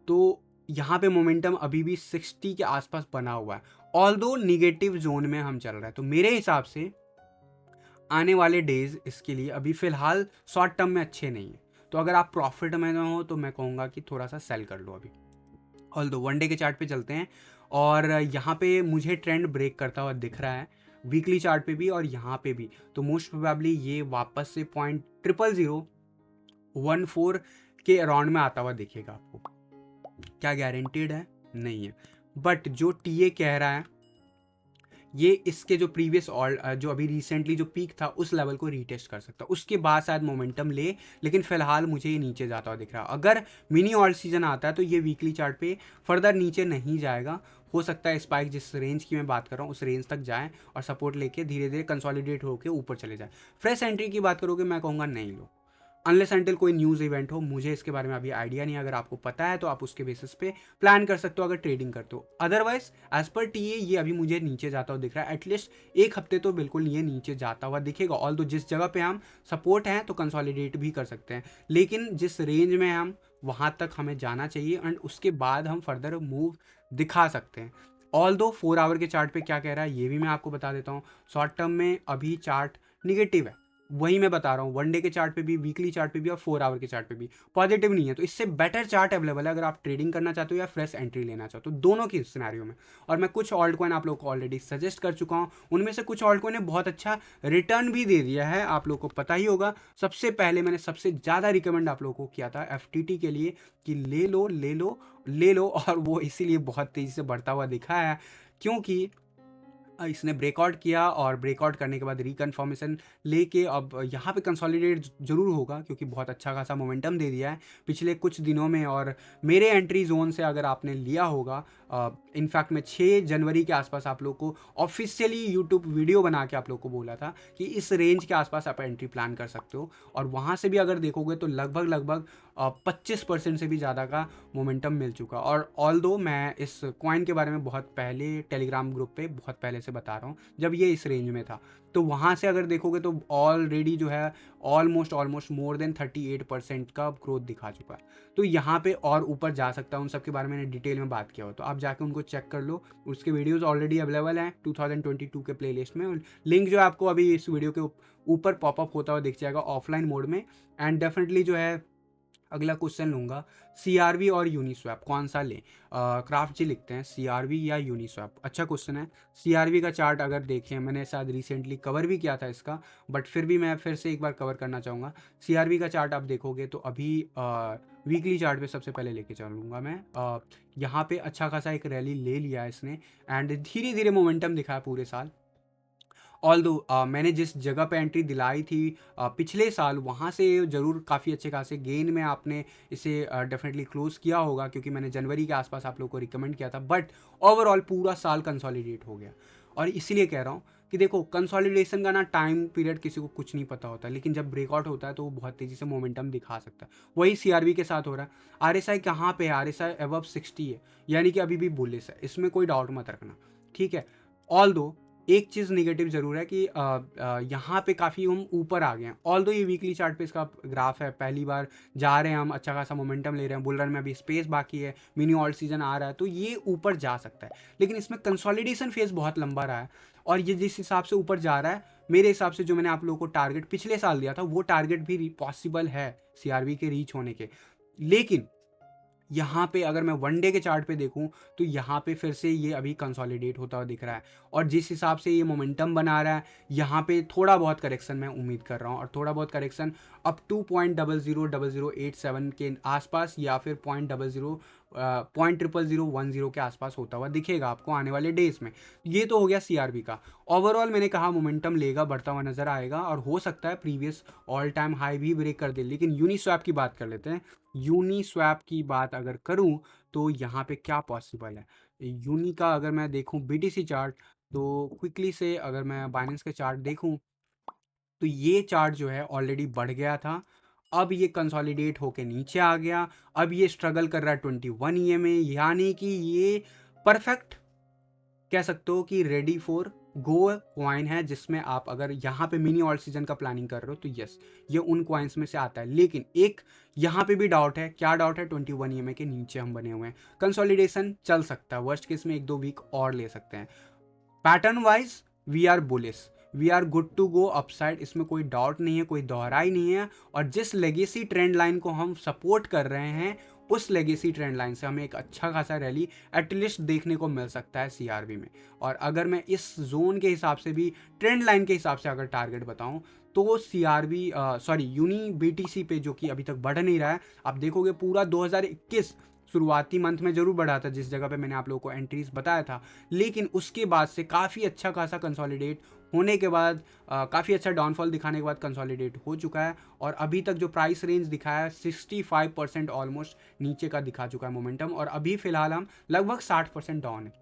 तो यहाँ पे मोमेंटम अभी भी 60 के आसपास बना हुआ है, ऑल्दो निगेटिव जोन में हम चल रहे हैं। तो मेरे हिसाब से आने वाले डेज इसके लिए अभी फिलहाल शॉर्ट टर्म में अच्छे नहीं है। तो अगर आप प्रॉफिट में ना हो तो मैं कहूँगा कि थोड़ा सा सेल कर लो अभी। ऑल्दो वन डे के चार्ट पे चलते हैं, और यहाँ पे मुझे ट्रेंड ब्रेक करता हुआ दिख रहा है वीकली चार्ट पे भी और यहाँ पे भी। तो मोस्ट प्रोबेबली ये वापस से 0.00014 के अराउंड में आता हुआ दिखेगा आपको। क्या गारंटेड है? नहीं है, बट जो टीए कह रहा है ये इसके जो प्रीवियस और जो अभी रिसेंटली जो पीक था उस लेवल को रीटेस्ट कर सकता है, उसके बाद शायद मोमेंटम ले। लेकिन फिलहाल मुझे ये नीचे जाता हुआ दिख रहा है। अगर मिनी ऑल सीजन आता है तो ये वीकली चार्ट पे फर्दर नीचे नहीं जाएगा। हो सकता है स्पाइक जिस रेंज की मैं बात कर रहा हूँ उस रेंज तक जाए और सपोर्ट लेके धीरे धीरे कंसोलिडेट होकर ऊपर चले जाए। फ्रेश एंट्री की बात करोगे, मैं कहूँगा नहीं लो, अनलेस एंटिल कोई न्यूज़ इवेंट हो। मुझे इसके बारे में अभी आइडिया नहीं है, अगर आपको पता है तो आप उसके बेसिस पे प्लान कर सकते हो अगर ट्रेडिंग करते हो। अदरवाइज एज पर टीए ये अभी मुझे नीचे जाता हुआ दिख रहा है, एटलीस्ट एक हफ्ते तो बिल्कुल ये नीचे जाता हुआ दिखेगा। ऑल्दो जिस जगह पे हम सपोर्ट हैं तो कंसोलिडेट भी कर सकते हैं, लेकिन जिस रेंज में हम वहाँ तक हमें जाना चाहिए एंड उसके बाद हम फर्दर मूव दिखा सकते हैं। ऑल्दो 4 आवर के चार्ट पे क्या कह रहा है ये भी मैं आपको बता देता हूँ। शॉर्ट टर्म में अभी चार्ट निगेटिव है, वही मैं बता रहा हूँ, वन डे के चार्ट पे भी, वीकली चार्ट पे भी और 4 आवर के चार्ट पे भी पॉजिटिव नहीं है। तो इससे बेटर चार्ट अवेलेबल है अगर आप ट्रेडिंग करना चाहते हो या फ्रेश एंट्री लेना चाहते हो, दोनों की सिनेरियो में। और मैं कुछ ऑल्ट कॉइन आप लोग को ऑलरेडी सजेस्ट कर चुका हूँ, उनमें से कुछ ऑल्ट कॉइन ने बहुत अच्छा रिटर्न भी दे दिया है, आप लोग को पता ही होगा। सबसे पहले मैंने सबसे ज़्यादा रिकमेंड आप लोगों को किया था एफटीटी के लिए कि ले लो ले लो ले लो, और वो इसीलिए बहुत तेज़ी से बढ़ता हुआ दिखा है क्योंकि इसने ब्रेकआउट किया और ब्रेकआउट करने के बाद रिकन्फर्मेशन लेके अब यहाँ पे कंसोलिडेट जरूर होगा क्योंकि बहुत अच्छा खासा मोमेंटम दे दिया है पिछले कुछ दिनों में। और मेरे एंट्री जोन से अगर आपने लिया होगा, इनफैक्ट मैं 6 जनवरी के आसपास आप लोग को ऑफिशियली यूट्यूब वीडियो बना के आप लोग को बोला था कि इस रेंज के आसपास आप एंट्री प्लान कर सकते हो, और वहाँ से भी अगर देखोगे तो लगभग 25% से भी ज़्यादा का मोमेंटम मिल चुका। और ऑल्दो मैं इस कॉइन के बारे में बहुत पहले टेलीग्राम ग्रुप पे बहुत पहले से बता रहा हूँ, जब ये इस रेंज में था, तो वहाँ से अगर देखोगे तो ऑलरेडी जो है ऑलमोस्ट मोर देन 38% का ग्रोथ दिखा चुका है। तो यहाँ पे और ऊपर जा सकता है, उन सब के बारे में मैंने डिटेल में बात किया हो तो आप जाके उनको चेक कर लो, उसके वीडियोस ऑलरेडी अवेलेबल हैं 2022 के प्लेलिस्ट में। लिंक जो है आपको अभी इस वीडियो के ऊपर पॉपअप होता हुआ दिख जाएगा ऑफलाइन मोड में। एंड डेफिनेटली जो है अगला क्वेश्चन लूँगा, सीआरवी और यूनिस्वैप कौन सा लें? क्राफ्ट जी लिखते हैं सीआरवी या यूनिस्वैप। अच्छा क्वेश्चन है। सीआरवी का चार्ट अगर देखें, मैंने शायद रिसेंटली कवर भी किया था इसका, बट फिर भी मैं फिर से एक बार कवर करना चाहूँगा। सीआरवी का चार्ट आप देखोगे तो अभी वीकली चार्ट पे सबसे पहले लेके चलूँगा मैं। यहाँ पे अच्छा खासा एक रैली ले लिया है इसने एंड धीरे धीरे मोमेंटम दिखा है पूरे साल। ऑल्दो मैंने जिस जगह पे एंट्री दिलाई थी पिछले साल, वहाँ से ज़रूर काफ़ी अच्छे खासे गेन में आपने इसे डेफिनेटली क्लोज किया होगा क्योंकि मैंने जनवरी के आसपास आप लोग को रिकमेंड किया था, बट ओवरऑल पूरा साल कंसोलिडेट हो गया। और इसीलिए कह रहा हूँ कि देखो कंसोलिडेशन का ना टाइम पीरियड किसी को कुछ नहीं पता होता, लेकिन जब ब्रेकआउट होता है तो वो बहुत तेज़ी से मोमेंटम दिखा सकता है। वही सीआरवी के साथ हो रहा है। आरएसआई कहाँ पे है? आरएसआई अबव 60 है, यानी कि अभी भी बुलिश है, इसमें कोई डाउट मत रखना, ठीक है। ऑल्दो एक चीज़ नेगेटिव ज़रूर है कि यहाँ पे काफ़ी हम ऊपर आ गए हैं। ऑल्दो ये वीकली चार्ट पे इसका ग्राफ है, पहली बार जा रहे हैं हम, अच्छा खासा मोमेंटम ले रहे हैं, बुल रन में अभी स्पेस बाकी है, मिनी ऑल्ट सीजन आ रहा है तो ये ऊपर जा सकता है, लेकिन इसमें कंसोलिडेशन फेज बहुत लंबा रहा है। और ये जिस हिसाब से ऊपर जा रहा है, मेरे हिसाब से जो मैंने आप लोगों को टारगेट पिछले साल दिया था वो टारगेट भी पॉसिबल है सीआरवी के रीच होने के। लेकिन यहाँ पे अगर मैं वन डे के चार्ट पे देखूँ तो यहाँ पे फिर से ये अभी कंसोलिडेट होता हुआ दिख रहा है, और जिस हिसाब से ये मोमेंटम बना रहा है यहाँ पे थोड़ा बहुत करेक्शन मैं उम्मीद कर रहा हूँ, और थोड़ा बहुत करेक्शन अप टू 0.000087 के आसपास या फिर 0.0010 के आसपास होता हुआ दिखेगा आपको आने वाले डेज में। ये तो हो गया सीआरबी का। ओवरऑल मैंने कहा मोमेंटम लेगा, बढ़ता हुआ नजर आएगा और हो सकता है प्रीवियस ऑल टाइम हाई भी ब्रेक कर दे। लेकिन यूनिस्वैप की बात कर लेते हैं। यूनिस्वैप की बात अगर करूं तो यहाँ पे क्या पॉसिबल है। यूनी का अगर मैं देखूं बीटीसी चार्ट, तो क्विकली से अगर मैं बाइनेंस के चार्ट देखूं तो ये चार्ट जो है ऑलरेडी बढ़ गया था, अब ये कंसोलिडेट होके नीचे आ गया, अब ये स्ट्रगल कर रहा है 21 ईएमए, यानी कि ये परफेक्ट कह सकते हो कि रेडी फॉर गो क्वाइन है, जिसमें आप अगर यहाँ पे मिनी ऑल सीजन का प्लानिंग कर रहे हो तो यस ये उन क्वाइंस में से आता है। लेकिन एक यहाँ पे भी डाउट है, क्या डाउट है, 21 ईएमए के नीचे हम बने हुए हैं, कंसोलिडेशन चल सकता है, वर्स्ट केस में 1-2 वीक और ले सकते हैं। Pattern wise we are bullish, we are good to go upside, इसमें कोई डाउट नहीं है, कोई दोहराई नहीं है। और जिस लेगेसी ट्रेंड लाइन को हम सपोर्ट कर रहे हैं उस लेगेसी ट्रेंड लाइन से हमें एक अच्छा खासा रैली एटलीस्ट देखने को मिल सकता है सीआरबी में। और अगर मैं इस जोन के हिसाब से भी ट्रेंड लाइन के हिसाब से अगर टारगेट बताऊं तो सीआरबी सॉरी यूनी बीटीसी पे जो कि अभी तक बढ़ नहीं रहा है, आप देखोगे पूरा 2021 शुरुआती मंथ में जरूर बढ़ा था जिस जगह पे मैंने आप लोगों को एंट्रीज बताया था, लेकिन उसके बाद से काफ़ी अच्छा खासा कंसोलिडेट होने के बाद काफ़ी अच्छा डाउनफॉल दिखाने के बाद कंसोलिडेट हो चुका है। और अभी तक जो प्राइस रेंज दिखाया है 65% ऑलमोस्ट नीचे का दिखा चुका है मोमेंटम, और अभी फिलहाल हम लगभग 60% डाउन है।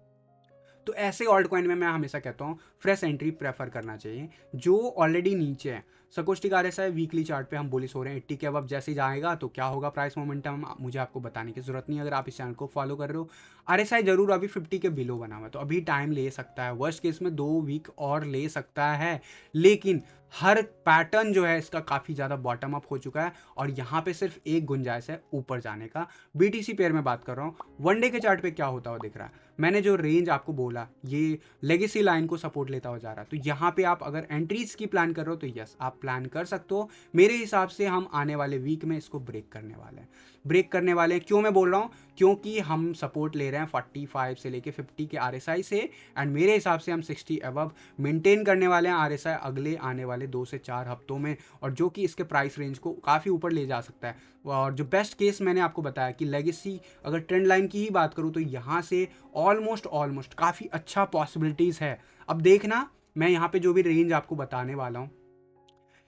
तो ऐसे ऑल्ट कॉइन में मैं हमेशा कहता हूँ फ्रेश एंट्री प्रेफर करना चाहिए जो ऑलरेडी नीचे है। सकोस्टिक आरएसआई वीकली चार्ट पे हम बुलिश हो रहे हैं, 80 के अब जैसे ही जाएगा तो क्या होगा प्राइस मोमेंटम मुझे आपको बताने की जरूरत नहीं है अगर आप इस चैनल को फॉलो कर रहे हो। आरएसआई जरूर अभी 50 के बिलो बना हुआ है तो अभी टाइम ले सकता है, वर्स्ट केस में 2 वीक और ले सकता है। लेकिन हर पैटर्न जो है इसका काफ़ी ज़्यादा बॉटम अप हो चुका है और यहाँ पे सिर्फ एक गुंजाइश है ऊपर जाने का। बीटीसी पेयर में बात कर रहा हूँ, वनडे के चार्ट पे क्या होता हुआ दिख रहा है, मैंने जो रेंज आपको बोला ये लेगेसी लाइन को सपोर्ट लेता हुआ जा रहा है। तो यहाँ पे आप अगर एंट्रीज की प्लान कर रहे हो तो यस आप प्लान कर सकते हो। मेरे हिसाब से हम आने वाले वीक में इसको ब्रेक करने वाले हैं, ब्रेक करने वाले हैं। क्यों मैं बोल रहा हूँ, क्योंकि हम सपोर्ट ले रहे हैं 45 से लेके 50 के आरएसआई से, एंड मेरे हिसाब से हम 60 अबव मेंटेन करने वाले हैं आरएसआई अगले आने वाले 2 से 4 हफ्तों में, और जो कि इसके प्राइस रेंज को काफ़ी ऊपर ले जा सकता है। और जो बेस्ट केस मैंने आपको बताया कि लेगेसी अगर ट्रेंड लाइन की ही बात करूँ तो यहाँ से ऑलमोस्ट काफ़ी अच्छा पॉसिबिलिटीज़ है। अब देखना मैं यहाँ पे जो भी रेंज आपको बताने वाला हूँ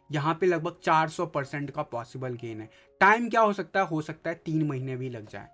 यहाँ पे लगभग 400% का पॉसिबल गेन है। टाइम क्या हो सकता है 3 महीने भी लग जाए।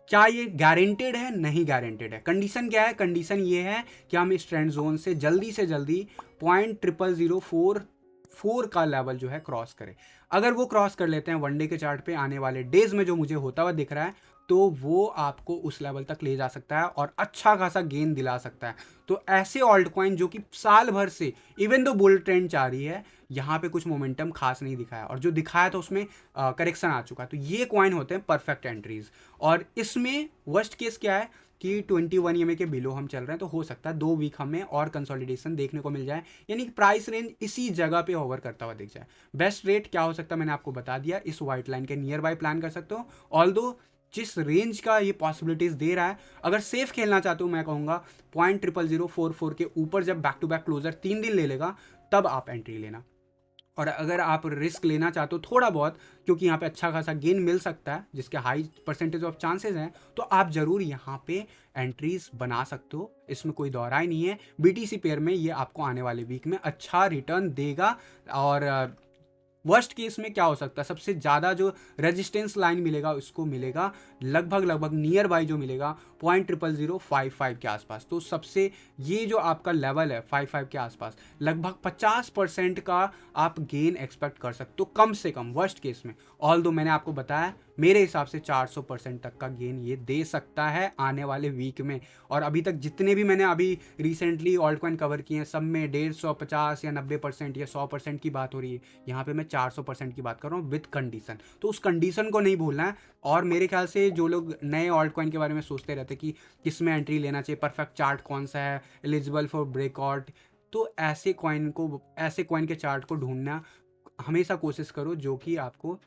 क्या ये गारंटेड है? नहीं गारंटेड है। कंडीशन क्या है? कंडीशन ये है कि हम इस ट्रेंड जोन से जल्दी 0.0044 का लेवल जो है क्रॉस करें। अगर वो क्रॉस कर लेते हैं वनडे के चार्ट पे आने वाले डेज में जो मुझे होता हुआ दिख रहा है, तो वो आपको उस लेवल तक ले जा सकता है और अच्छा खासा गेन दिला सकता है। तो ऐसे ऑल्ट कॉइन जो कि साल भर से इवन दो बुल ट्रेंड जारी है, यहाँ पे कुछ मोमेंटम खास नहीं दिखाया और जो दिखाया था उसमें करेक्शन आ चुका है, तो ये कॉइन होते हैं परफेक्ट एंट्रीज। और इसमें वर्स्ट केस क्या है कि 21 ईएमए के बिलो हम चल रहे हैं, तो हो सकता है 2 वीक हमें और कंसोलिडेशन देखने को मिल जाए, यानी कि प्राइस रेंज इसी जगह पे होवर करता हुआ दिख जाए। बेस्ट रेट क्या हो सकता है मैंने आपको बता दिया, इस व्हाइट लाइन के नियर बाय प्लान कर सकते हो। ऑल्दो जिस रेंज का ये पॉसिबिलिटीज दे रहा है, अगर सेफ खेलना चाहते हो मैं कहूँगा 0.0044 के ऊपर जब बैक टू बैक क्लोजर 3 दिन ले लेगा तब आप एंट्री लेना। और अगर आप रिस्क लेना चाहते हो थोड़ा बहुत, क्योंकि यहाँ पे अच्छा खासा गेन मिल सकता है जिसके हाई परसेंटेज ऑफ चांसेस हैं, तो आप जरूर यहाँ पे एंट्रीज बना सकते हो, इसमें कोई दौराई नहीं है। बीटीसी पेयर में ये आपको आने वाले वीक में अच्छा रिटर्न देगा। और वर्स्ट केस में क्या हो सकता है, सबसे ज़्यादा जो रेजिस्टेंस लाइन मिलेगा उसको मिलेगा लगभग नियर बाई जो मिलेगा 0.0055 के आसपास। तो सबसे ये जो आपका लेवल है 55 के आसपास, लगभग 50% का आप गेन एक्सपेक्ट कर सकते हो कम से कम वर्स्ट केस में। ऑल दो मैंने आपको बताया मेरे हिसाब से 400% तक का गेन ये दे सकता है आने वाले वीक में। और अभी तक जितने भी मैंने अभी रिसेंटली ऑल्ट कॉइन कवर किए हैं सब में 150, 50 या 90% या 100% की बात हो रही है, यहाँ पे मैं 400% की बात कर रहा हूँ विद कंडीशन। तो उस कंडीशन को नहीं भूलना है। और मेरे ख्याल से जो लोग नए ऑल्ट कॉइन के बारे में सोचते रहते कि किस में एंट्री लेना चाहिए, परफेक्ट चार्ट कौन सा है, एलिजिबल फॉर ब्रेकआउट, तो ऐसे कॉइन के चार्ट को ढूंढना हमेशा कोशिश करो जो कि आपको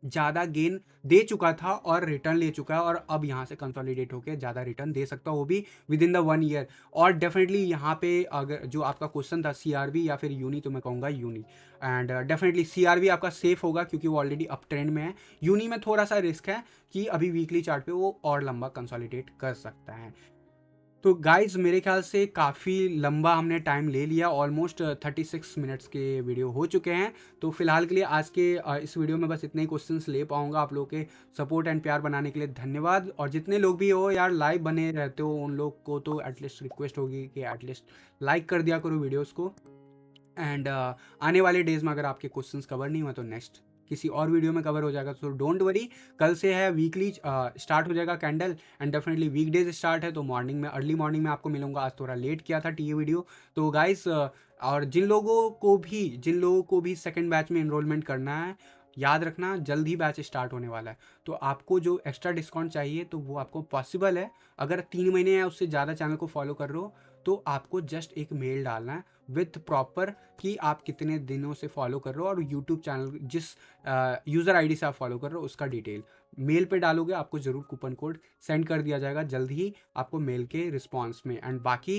ज़्यादा गेन दे चुका था और रिटर्न ले चुका है, और अब यहाँ से कंसोलिडेट होकर ज़्यादा रिटर्न दे सकता है, वो भी विद इन द 1 ईयर। और डेफिनेटली यहाँ पे अगर जो आपका क्वेश्चन था सीआरबी या फिर यूनी, तो मैं कहूँगा यूनी। एंड डेफिनेटली सीआरबी आपका सेफ होगा क्योंकि वो ऑलरेडी अप ट्रेंड में है। यूनी में थोड़ा सा रिस्क है कि अभी वीकली चार्ट पे वो और लंबा कंसोलिडेट कर सकता है। तो गाइज मेरे ख्याल से काफ़ी लंबा हमने टाइम ले लिया, ऑलमोस्ट 36 मिनट्स के वीडियो हो चुके हैं। तो फिलहाल के लिए आज के इस वीडियो में बस इतने ही क्वेश्चंस ले पाऊंगा। आप लोगों के सपोर्ट एंड प्यार बनाने के लिए धन्यवाद। और जितने लोग भी हो यार लाइव बने रहते हो, उन लोग को तो एटलीस्ट रिक्वेस्ट होगी कि एटलीस्ट लाइक कर दिया करो वीडियोज़ को। एंड आने वाले डेज में अगर आपके क्वेश्चंस कवर नहीं हुआ तो नेक्स्ट किसी और वीडियो में कवर हो जाएगा। तो डोंट वरी, कल से है वीकली स्टार्ट हो जाएगा candle, and definitely weekdays start है, तो मॉर्निंग में अर्ली मॉर्निंग में आपको मिलूंगा। आज थोड़ा लेट किया था टी वीडियो। तो गाइस और जिन लोगों को भी सेकंड बैच में इनरोलमेंट करना है, याद रखना जल्द ही बैच स्टार्ट होने वाला है। तो आपको जो एक्स्ट्रा डिस्काउंट चाहिए तो वो आपको पॉसिबल है। अगर 3 महीने या उससे ज़्यादा चैनल को फॉलो कर रहे हो तो आपको जस्ट एक मेल डालना है विथ प्रॉपर कि आप कितने दिनों से फॉलो कर रहे हो और यूट्यूब चैनल जिस यूज़र आईडी से आप फॉलो कर रहे हो उसका डिटेल मेल पे डालोगे, आपको ज़रूर कूपन कोड सेंड कर दिया जाएगा जल्द ही आपको मेल के रिस्पॉन्स में। एंड बाकी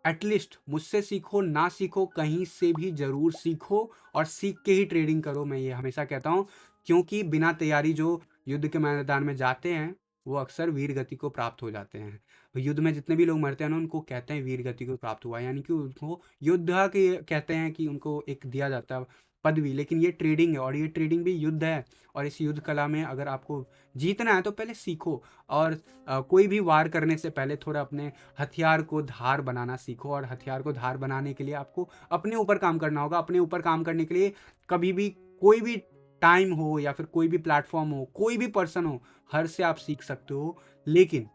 एटलीस्ट मुझसे सीखो ना सीखो, कहीं से भी ज़रूर सीखो और सीख के ही ट्रेडिंग करो, मैं ये हमेशा कहता हूँ। क्योंकि बिना तैयारी जो युद्ध के मैदान में जाते हैं वो अक्सर वीर गति को प्राप्त हो जाते हैं। युद्ध में जितने भी लोग मरते हैं ना उनको कहते हैं वीर गति को प्राप्त हुआ, यानी कि उनको योद्धा के कहते हैं कि उनको एक दिया जाता है पदवी। लेकिन ये ट्रेडिंग है और ये ट्रेडिंग भी युद्ध है। और इस युद्ध कला में अगर आपको जीतना है तो पहले सीखो, और कोई भी वार करने से पहले थोड़ा अपने हथियार को धार बनाना सीखो। और हथियार को धार बनाने के लिए आपको अपने ऊपर काम करना होगा। अपने ऊपर काम करने के लिए कभी भी कोई भी टाइम हो या फिर कोई भी प्लेटफॉर्म हो, कोई भी पर्सन हो, हर से आप सीख सकते हो। लेकिन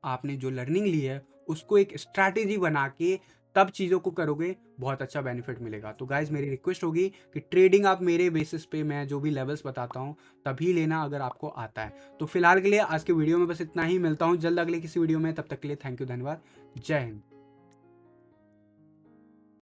आपने जो लर्निंग ली है उसको एक स्ट्रैटेजी बना के तब चीज़ों को करोगे, बहुत अच्छा बेनिफिट मिलेगा। तो गाइज मेरी रिक्वेस्ट होगी कि ट्रेडिंग आप मेरे बेसिस पे मैं जो भी लेवल्स बताता हूँ तभी लेना अगर आपको आता है। तो फिलहाल के लिए आज के वीडियो में बस इतना ही, मिलता हूँ जल्द अगले किसी वीडियो में, तब तक के लिए थैंक यू, धन्यवाद, जय हिंद।